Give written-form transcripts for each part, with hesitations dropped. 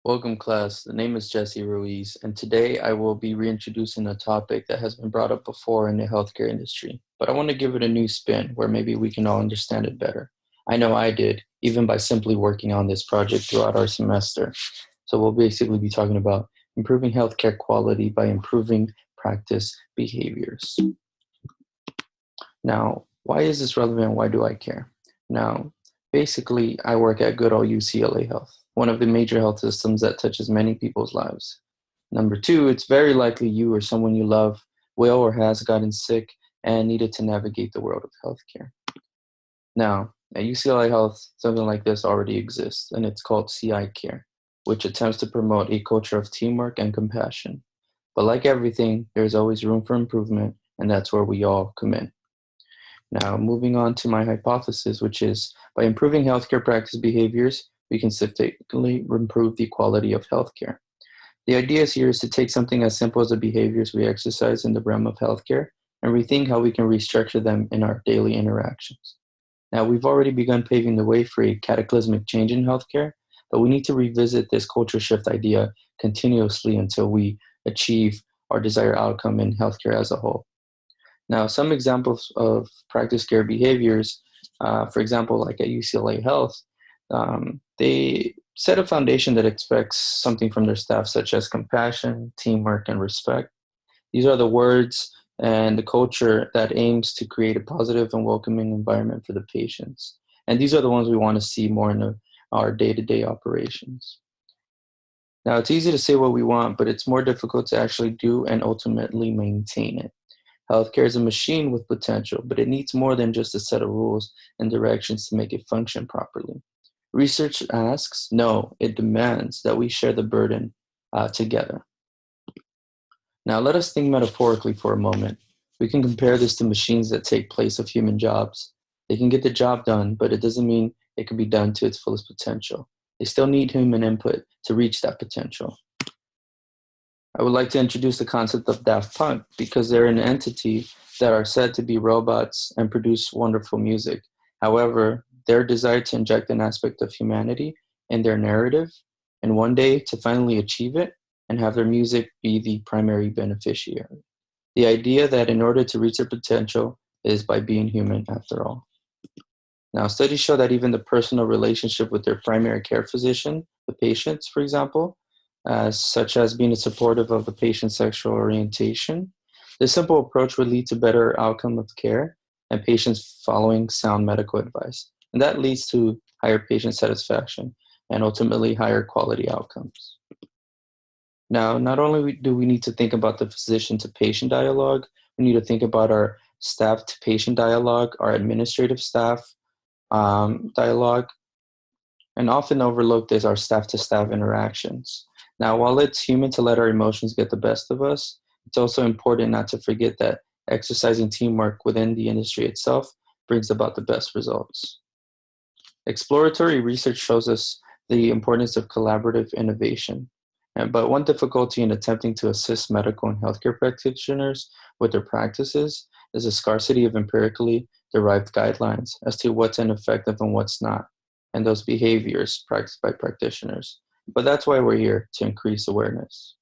Welcome, class. The name is Jesse Ruiz, and today I will be reintroducing a topic that has been brought up before in the healthcare industry, but I want to give it a new spin where maybe we can all understand it better. I know I did, even by simply working on this project throughout our semester. So we'll basically be talking about improving healthcare quality by improving practice behaviors. Now, why is this relevant? Why do I care? Now, basically, I work at good old UCLA Health, one of the major health systems that touches many people's lives. Number two, it's very likely you or someone you love will or has gotten sick and needed to navigate the world of healthcare. Now, at UCLA Health, something like this already exists, and it's called CI Care, which attempts to promote a culture of teamwork and compassion. But like everything, there's always room for improvement, and that's where we all come in. Now, moving on to my hypothesis, which is by improving healthcare practice behaviors, we can significantly improve the quality of healthcare. The idea here is to take something as simple as the behaviors we exercise in the realm of healthcare and rethink how we can restructure them in our daily interactions. Now, we've already begun paving the way for a cataclysmic change in healthcare, but we need to revisit this culture shift idea continuously until we achieve our desired outcome in healthcare as a whole. Now, some examples of practice care behaviors, for example, like at UCLA Health, they set a foundation that expects something from their staff, such as compassion, teamwork, and respect. These are the words and the culture that aims to create a positive and welcoming environment for the patients. And these are the ones we want to see more in our day-to-day operations. Now, it's easy to say what we want, but it's more difficult to actually do and ultimately maintain it. Healthcare is a machine with potential, but it needs more than just a set of rules and directions to make it function properly. Research asks, no, it demands that we share the burden together. Now, let us think metaphorically for a moment. We can compare this to machines that take place of human jobs. They can get the job done, but it doesn't mean it can be done to its fullest potential. They still need human input to reach that potential. I would like to introduce the concept of Daft Punk because they're an entity that are said to be robots and produce wonderful music. However, their desire to inject an aspect of humanity in their narrative and one day to finally achieve it and have their music be the primary beneficiary. The idea that in order to reach their potential is by being human after all. Now, studies show that even the personal relationship with their primary care physician, the patients, for example, such as being supportive of the patient's sexual orientation. This simple approach would lead to better outcome of care and patients following sound medical advice. And that leads to higher patient satisfaction and ultimately higher quality outcomes. Now, not only do we need to think about the physician to patient dialogue, we need to think about our staff to patient dialogue, our administrative staff dialogue, and often overlooked is our staff to staff interactions. Now, while it's human to let our emotions get the best of us, it's also important not to forget that exercising teamwork within the industry itself brings about the best results. Exploratory research shows us the importance of collaborative innovation. But one difficulty in attempting to assist medical and healthcare practitioners with their practices is the scarcity of empirically derived guidelines as to what's ineffective and what's not, and those behaviors practiced by practitioners. But that's why we're here, to increase awareness.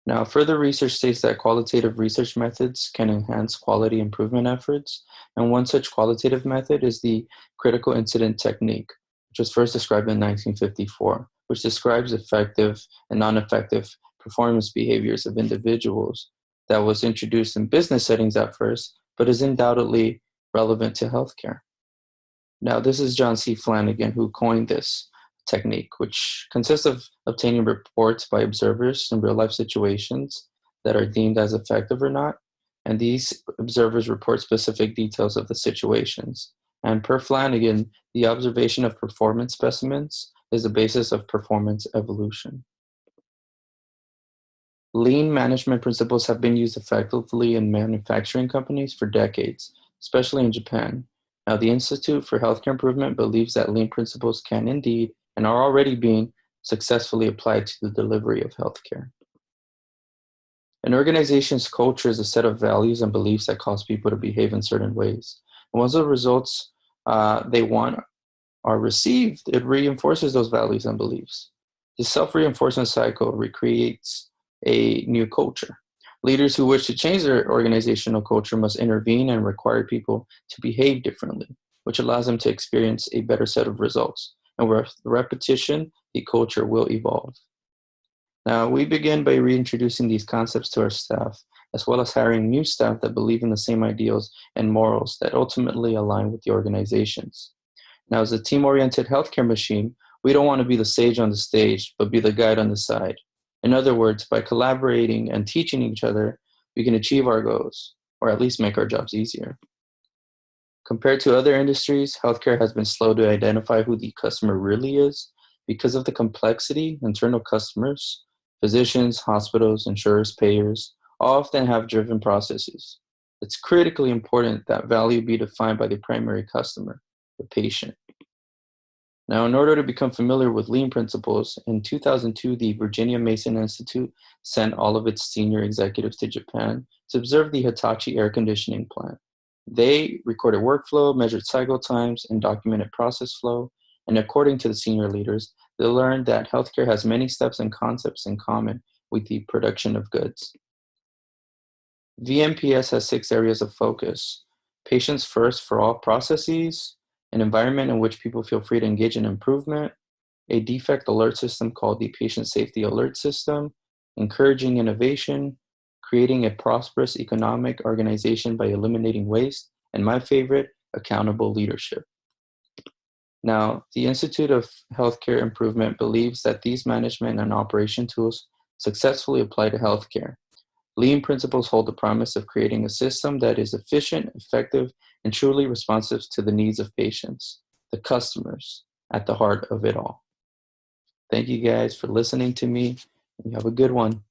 Now, further research states that qualitative research methods can enhance quality improvement efforts, and one such qualitative method is the critical incident technique, which was first described in 1954, which describes effective and non-effective performance behaviors of individuals that was introduced in business settings at first, but is undoubtedly relevant to healthcare. Now, this is John C. Flanagan who coined this technique, which consists of obtaining reports by observers in real-life situations that are deemed as effective or not, and these observers report specific details of the situations. And per Flanagan, the observation of performance specimens is the basis of performance evolution. Lean management principles have been used effectively in manufacturing companies for decades, especially in Japan. Now, the Institute for Healthcare Improvement believes that lean principles can indeed and are already being successfully applied to the delivery of healthcare. An organization's culture is a set of values and beliefs that cause people to behave in certain ways. And once the results they want are received, it reinforces those values and beliefs. This self-reinforcement cycle recreates a new culture. Leaders who wish to change their organizational culture must intervene and require people to behave differently, which allows them to experience a better set of results. And with repetition, the culture will evolve. Now, we begin by reintroducing these concepts to our staff, as well as hiring new staff that believe in the same ideals and morals that ultimately align with the organizations. Now, as a team-oriented healthcare machine, we don't want to be the sage on the stage, but be the guide on the side. In other words, by collaborating and teaching each other, we can achieve our goals, or at least make our jobs easier. Compared to other industries, healthcare has been slow to identify who the customer really is. Because of the complexity, internal customers, physicians, hospitals, insurers, payers, often have driven processes. It's critically important that value be defined by the primary customer, the patient. Now, in order to become familiar with lean principles, in 2002, the Virginia Mason Institute sent all of its senior executives to Japan to observe the Hitachi air conditioning plant. They recorded workflow, measured cycle times, and documented process flow. And according to the senior leaders, they learned that healthcare has many steps and concepts in common with the production of goods. VMPS has 6 areas of focus: patients first for all processes, an environment in which people feel free to engage in improvement, a defect alert system called the Patient Safety Alert System, encouraging innovation, creating a prosperous economic organization by eliminating waste, and my favorite, accountable leadership. Now, the Institute of Healthcare Improvement believes that these management and operation tools successfully apply to healthcare. Lean principles hold the promise of creating a system that is efficient, effective, and truly responsive to the needs of patients, the customers, at the heart of it all. Thank you guys for listening to me. You have a good one.